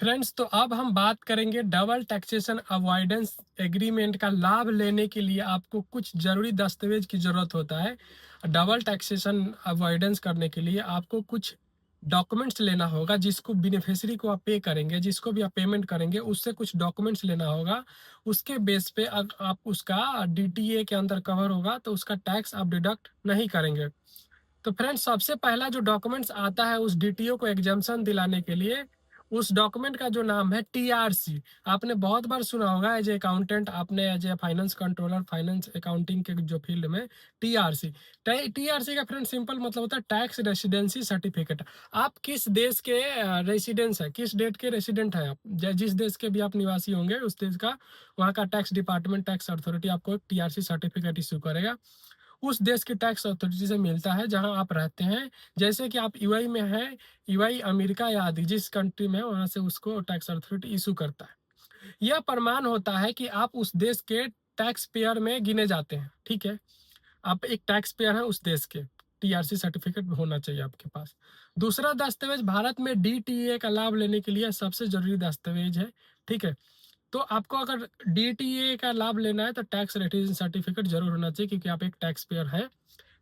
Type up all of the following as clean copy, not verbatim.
Friends, तो अब हम बात करेंगे डबल टैक्सेशन अवॉइडेंस एग्रीमेंट का लाभ लेने के लिए आपको कुछ ज़रूरी दस्तावेज की ज़रूरत होता है। डबल टैक्सेशन अवॉइडेंस करने के लिए आपको कुछ डॉक्यूमेंट्स लेना होगा, जिसको बेनिफिशियरी को आप पे करेंगे, जिसको भी आप पेमेंट करेंगे उससे कुछ डॉक्यूमेंट्स लेना होगा। उसके बेस पे आप उसका डीटीए के अंदर कवर होगा तो उसका टैक्स आप डिडक्ट नहीं करेंगे। तो फ्रेंड्स, सबसे पहला जो डॉक्यूमेंट्स आता है उस डीटीओ को एग्जाम्पशन दिलाने के लिए, उस डॉक्यूमेंट का जो नाम है टीआरसी। आपने बहुत बार सुना होगा एज ए अकाउंटेंट, आपने as a finance controller, finance accounting के जो फील्ड में टीआरसी। टीआरसी का फ्रेंड सिंपल मतलब होता है टैक्स रेसिडेंसी सर्टिफिकेट। आप किस देश के रेसिडेंस है, किस डेट के रेसिडेंट है आप, जिस देश के भी आप निवासी होंगे उस देश का, वहाँ का टैक्स डिपार्टमेंट, टैक्स अथॉरिटी आपको टीआरसी सर्टिफिकेट इशू करेगा। उस देश की टैक्स अथॉरिटी से मिलता है जहां आप रहते हैं। जैसे कि आप यूएई में हैं, यूएई अमेरिका या आदि जिस कंट्री में है वहां से उसको टैक्स अथॉरिटी इशू करता है। यह प्रमाण होता है कि आप उस देश के टैक्स पेयर में गिने जाते हैं। ठीक है, आप एक टैक्स पेयर हैं उस देश के। टीआरसी सर्टिफिकेट होना चाहिए आपके पास। दूसरा दस्तावेज, भारत में डीटीए का लाभ लेने के लिए सबसे जरूरी दस्तावेज है। ठीक है, तो आपको अगर डीटीए का लाभ लेना है तो टैक्स रेसिडेंस सर्टिफिकेट जरूर होना चाहिए, क्योंकि आप एक टैक्स पेयर हैं।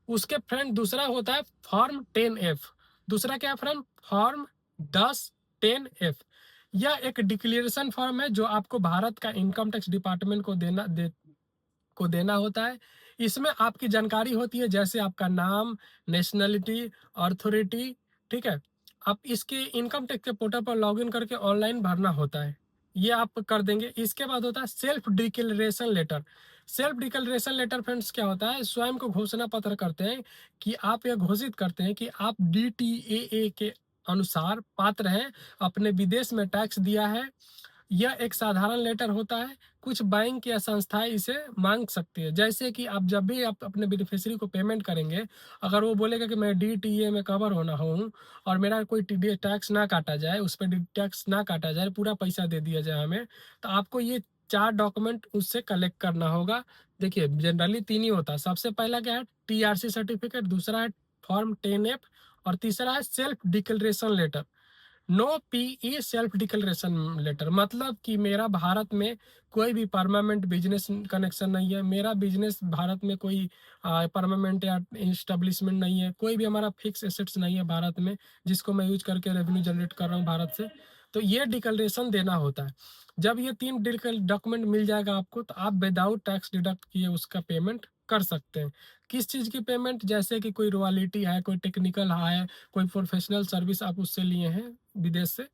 उसके फ्रेंड दूसरा होता है फॉर्म 10F। दूसरा क्या है फ्रेंड? Form 10 10F। यह एक डिक्लेरेशन फॉर्म है जो आपको भारत का इनकम टैक्स डिपार्टमेंट को देना होता है। इसमें आपकी जानकारी होती है, जैसे आपका नाम, नेशनलिटी, अथॉरिटी। ठीक है, आप इसके इनकम टैक्स के पोर्टल पर लॉगिन करके ऑनलाइन भरना होता है। ये आप कर देंगे। इसके बाद होता है self declaration letter. Self declaration letter friends क्या होता है? स्वयं को घोषणा पत्र करते हैं कि आप यह घोषित करते हैं कि आप डीटीएए के अनुसार पात्र हैं, अपने विदेश में टैक्स दिया है। यह एक साधारण लेटर होता है। कुछ बैंक या संस्थाएं इसे मांग सकती है, जैसे कि आप जब भी आप अपने बेनिफिशियरी को पेमेंट करेंगे, अगर वो बोलेगा कि मैं डीटीए में कवर होना हूँ और मेरा कोई टीडीए टैक्स ना काटा जाए, उस पर टैक्स ना काटा जाए, पूरा पैसा दे दिया जाए हमें, तो आपको ये 4 डॉक्यूमेंट उससे कलेक्ट करना होगा। देखिए, जनरली 3 ही होता है। सबसे पहला क्या है? टीआरसी सर्टिफिकेट, दूसरा है फॉर्म 10F, और तीसरा है self declaration letter. No PE self declaration letter मतलब कि मेरा भारत में कोई भी परमानेंट बिजनेस कनेक्शन नहीं है, मेरा बिजनेस भारत में कोई परमानेंट या इंस्टेब्लिशमेंट नहीं है, कोई भी हमारा फिक्स एसेट्स नहीं है भारत में जिसको मैं यूज करके रेवेन्यू जनरेट कर रहा हूँ भारत से। तो ये डिक्लेरेशन देना होता है। जब ये 3 डॉक्यूमेंट मिल जाएगा आपको, तो आप विदाउट टैक्स डिडक्ट किए उसका पेमेंट कर सकते हैं। किस चीज़ की पेमेंट? जैसे कि कोई रॉयल्टी है, कोई टेक्निकल है, कोई प्रोफेशनल सर्विस आप उससे लिए हैं विदेश से,